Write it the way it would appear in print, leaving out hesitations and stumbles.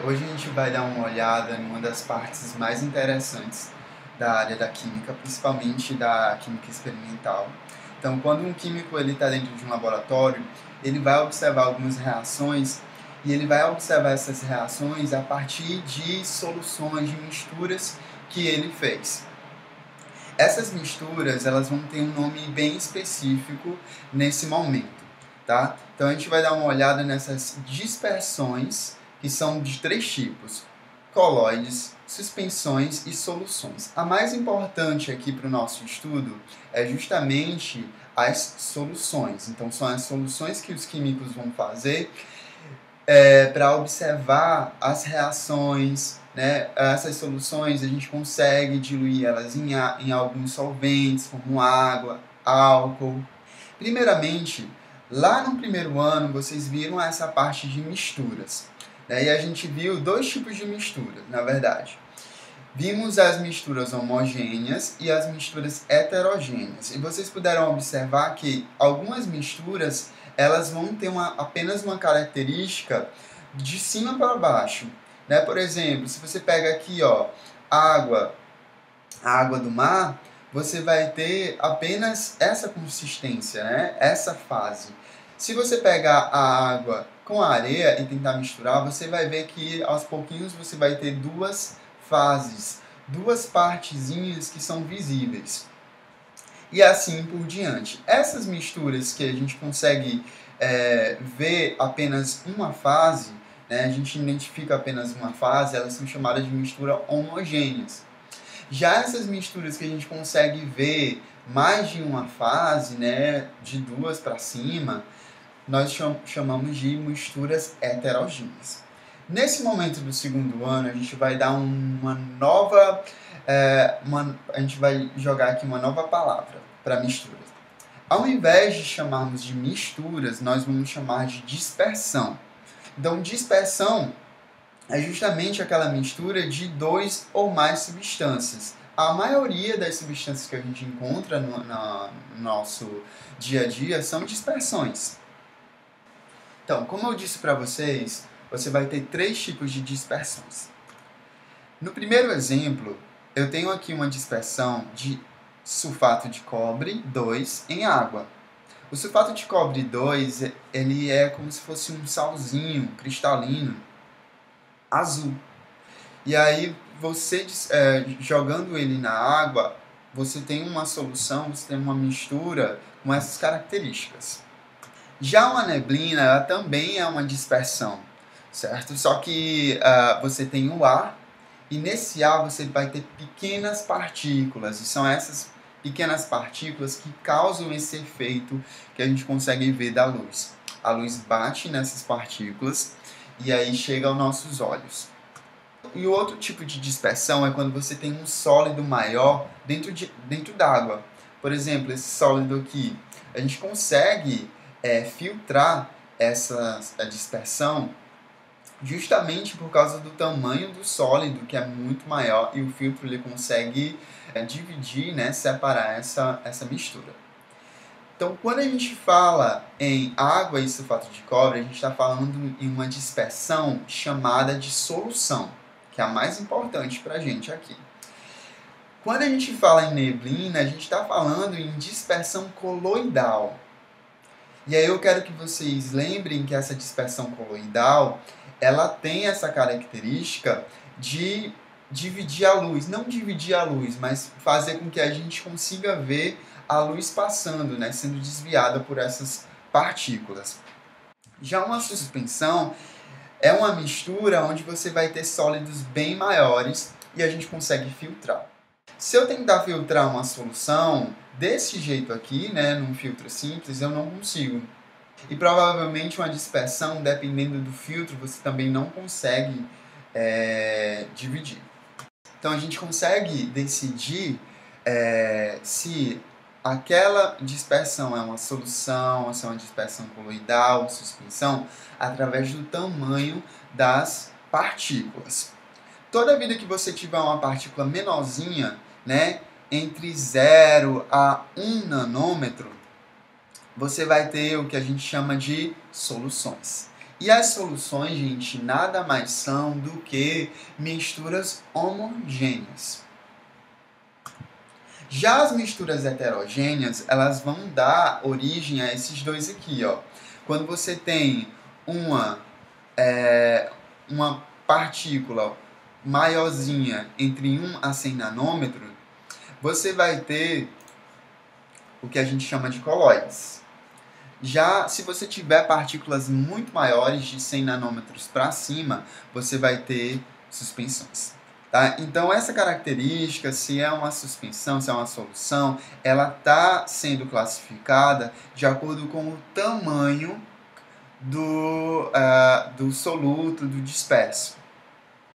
Hoje a gente vai dar uma olhada em uma das partes mais interessantes da área da química, principalmente da química experimental. Então, quando um químico está dentro de um laboratório, ele vai observar algumas reações e ele vai observar essas reações a partir de soluções, de misturas que ele fez. Essas misturas, elas vão ter um nome bem específico nesse momento, tá? Então a gente vai dar uma olhada nessas dispersões, que são de três tipos: colóides, suspensões e soluções. A mais importante aqui para o nosso estudo é justamente as soluções. Então são as soluções que os químicos vão fazer para observar as reações, né? Essas soluções a gente consegue diluir elas em alguns solventes, como água, álcool. Primeiramente, lá no primeiro ano, vocês viram essa parte de misturas, né? E a gente viu dois tipos de misturas, na verdade. Vimos as misturas homogêneas e as misturas heterogêneas. E vocês puderam observar que algumas misturas elas vão ter apenas uma característica de cima para baixo, né? Por exemplo, se você pega aqui, ó, a água do mar, você vai ter apenas essa consistência, né? Essa fase. Se você pegar a água com a areia e tentar misturar, você vai ver que aos pouquinhos você vai ter duas fases, duas partezinhas que são visíveis. E assim por diante. Essas misturas que a gente consegue ver apenas uma fase, né, a gente identifica apenas uma fase, elas são chamadas de misturas homogêneas. Já essas misturas que a gente consegue ver mais de uma fase, né, de duas para cima, nós chamamos de misturas heterogêneas. Nesse momento do segundo ano, a gente vai dar uma nova... a gente vai jogar aqui uma nova palavra para misturas. Ao invés de chamarmos de misturas, nós vamos chamar de dispersão. Então, dispersão é justamente aquela mistura de dois ou mais substâncias. A maioria das substâncias que a gente encontra no nosso dia a dia são dispersões. Então, como eu disse para vocês, você vai ter três tipos de dispersões. No primeiro exemplo, eu tenho aqui uma dispersão de sulfato de cobre 2 em água. O sulfato de cobre 2, ele é como se fosse um salzinho cristalino azul. E aí, você jogando ele na água, você tem uma solução, você tem uma mistura com essas características. Já uma neblina, ela também é uma dispersão, certo? Só que você tem o ar, e nesse ar você vai ter pequenas partículas, e são essas pequenas partículas que causam esse efeito que a gente consegue ver da luz. A luz bate nessas partículas e aí chega aos nossos olhos. E o outro tipo de dispersão é quando você tem um sólido maior dentro d'água. Por exemplo, esse sólido aqui, a gente consegue filtrar a dispersão justamente por causa do tamanho do sólido, que é muito maior, e o filtro ele consegue dividir, né, separar essa mistura. Então, quando a gente fala em água e sulfato de cobre, a gente está falando em uma dispersão chamada de solução, que é a mais importante para a gente aqui. Quando a gente fala em neblina, a gente está falando em dispersão coloidal. E aí eu quero que vocês lembrem que essa dispersão coloidal, ela tem essa característica de dividir a luz. Não dividir a luz, mas fazer com que a gente consiga ver a luz passando, né, sendo desviada por essas partículas. Já uma suspensão é uma mistura onde você vai ter sólidos bem maiores e a gente consegue filtrar. Se eu tentar filtrar uma solução desse jeito aqui, né, num filtro simples, eu não consigo. E provavelmente uma dispersão, dependendo do filtro, você também não consegue dividir. Então a gente consegue decidir se aquela dispersão é uma solução, se é uma dispersão coloidal, suspensão, através do tamanho das partículas. Toda vida que você tiver uma partícula menorzinha, né, entre 0 a 1 nanômetro, você vai ter o que a gente chama de soluções. E as soluções, gente, nada mais são do que misturas homogêneas. Já as misturas heterogêneas, elas vão dar origem a esses dois aqui, ó. Quando você tem uma partícula maiorzinha entre 1 a 100 nanômetros, você vai ter o que a gente chama de colóides. Já se você tiver partículas muito maiores, de 100 nanômetros para cima, você vai ter suspensões. Tá? Então, essa característica, se é uma suspensão, se é uma solução, ela está sendo classificada de acordo com o tamanho do soluto, do disperso.